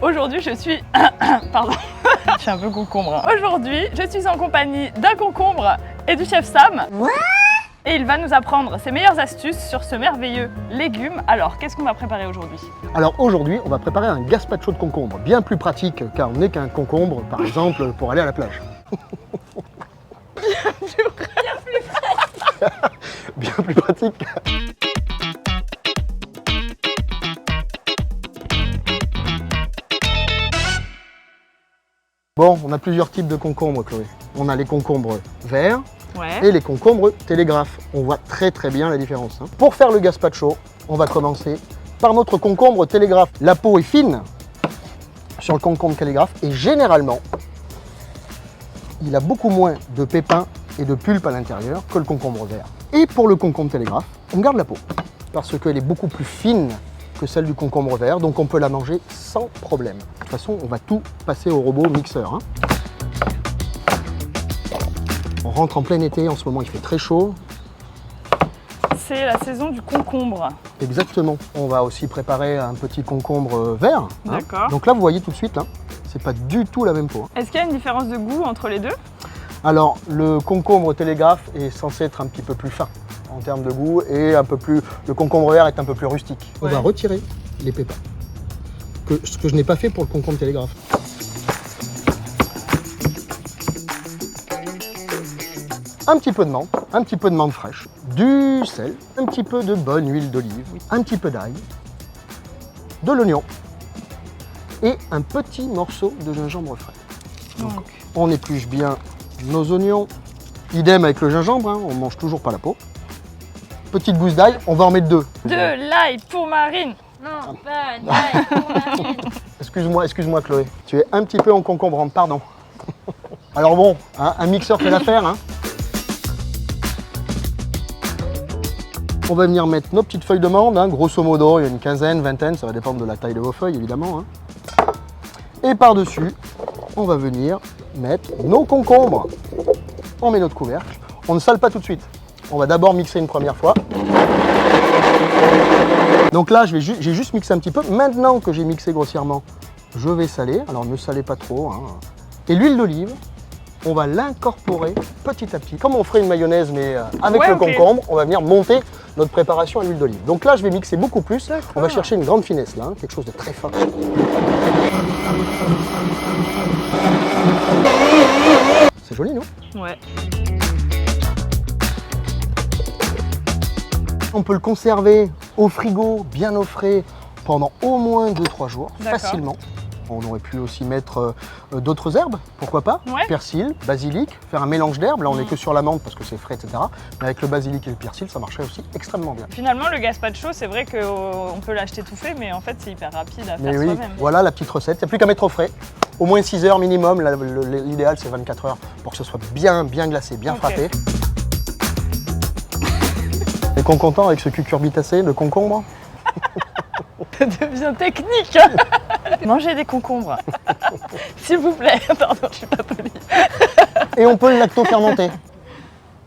Aujourd'hui, je suis... Pardon, je suis un peu concombre. Hein. Aujourd'hui, je suis en compagnie d'un concombre et du chef Sam. Et il va nous apprendre ses meilleures astuces sur ce merveilleux légume. Alors, qu'est-ce qu'on va préparer aujourd'hui? Alors aujourd'hui, on va préparer un gazpacho de concombre, bien plus pratique car on n'est qu'un concombre, par exemple, pour aller à la plage. Bien plus pratique. Bon, on a plusieurs types de concombres, Chloé. On a les concombres verts et les concombres télégraphes. On voit très bien la différence. Hein. Pour faire le gazpacho, on va commencer par notre concombre télégraphe. La peau est fine sur le concombre télégraphe et généralement, il a beaucoup moins de pépins et de pulpe à l'intérieur que le concombre vert. Et pour le concombre télégraphe, on garde la peau parce qu'elle est beaucoup plus fine que celle du concombre vert, donc on peut la manger sans problème. De toute façon, on va tout passer au robot mixeur. Hein. On rentre en plein été, en ce moment il fait très chaud. C'est la saison du concombre. Exactement. On va aussi préparer un petit concombre vert. Hein. D'accord. Donc là, vous voyez tout de suite, hein, c'est pas du tout la même peau. Hein. Est-ce qu'il y a une différence de goût entre les deux? Alors, le concombre télégraphe est censé être un petit peu plus fin en termes de goût et un peu plus. Le concombre vert est un peu plus rustique. On va retirer les pépins. Ce que je n'ai pas fait pour le concombre télégraphe. Un petit peu de menthe fraîche, du sel, un petit peu de bonne huile d'olive, un petit peu d'ail, de l'oignon et un petit morceau de gingembre frais. Donc, on épluche bien nos oignons, idem avec le gingembre, hein, on ne mange toujours pas la peau. Petite gousse d'ail, on va en mettre deux. De l'ail pour Marine. Non, pas d'ail pour Marine. Excuse-moi Chloé, tu es un petit peu encombrante, pardon. Alors bon, hein, un mixeur fait l'affaire. Hein. On va venir mettre nos petites feuilles de menthe, hein, grosso modo, il y a une quinzaine, vingtaine, ça va dépendre de la taille de vos feuilles évidemment. Hein. Et par-dessus, on va venir mettre nos concombres. On met notre couvercle. On ne sale pas tout de suite. On va d'abord mixer une première fois. Donc là, j'ai juste mixé un petit peu. Maintenant que j'ai mixé grossièrement, je vais saler. Alors ne salez pas trop. Hein. Et l'huile d'olive, on va l'incorporer petit à petit. Comme on ferait une mayonnaise, mais avec le concombre, on va venir monter notre préparation à l'huile d'olive. Donc là, je vais mixer beaucoup plus. On va chercher une grande finesse là, hein, quelque chose de très fin. C'est joli, non? Ouais. On peut le conserver au frigo, bien au frais, pendant au moins 2-3 jours, facilement. On aurait pu aussi mettre d'autres herbes, pourquoi pas, persil, basilic, faire un mélange d'herbes. Là, on n'est que sur la menthe parce que c'est frais, etc. Mais avec le basilic et le persil, ça marcherait aussi extrêmement bien. Finalement, le gazpacho, c'est vrai qu'on peut l'acheter tout fait, mais en fait, c'est hyper rapide à faire soi-même. Voilà la petite recette. Il n'y a plus qu'à mettre au frais. Au moins 6 heures minimum. L'idéal, c'est 24 heures pour que ce soit bien glacé, bien frappé. Et qu'on content avec ce cucurbitacé, le concombre. Ça devient technique. Mangez des concombres. S'il vous plaît. Pardon, je suis pas polie. Et on peut le lacto-fermenter.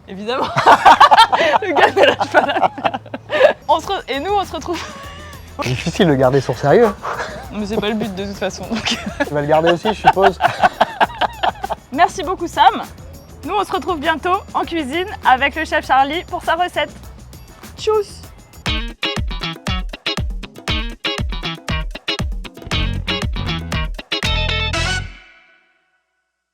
Évidemment. Le gars ne lâche pas l'affaire. Et nous, on se retrouve... C'est difficile de garder son sérieux. Mais c'est pas le but de toute façon. Donc... Tu vas le garder aussi, je suppose. Merci beaucoup, Sam. Nous, on se retrouve bientôt en cuisine avec le chef Charlie pour sa recette. Tchuss!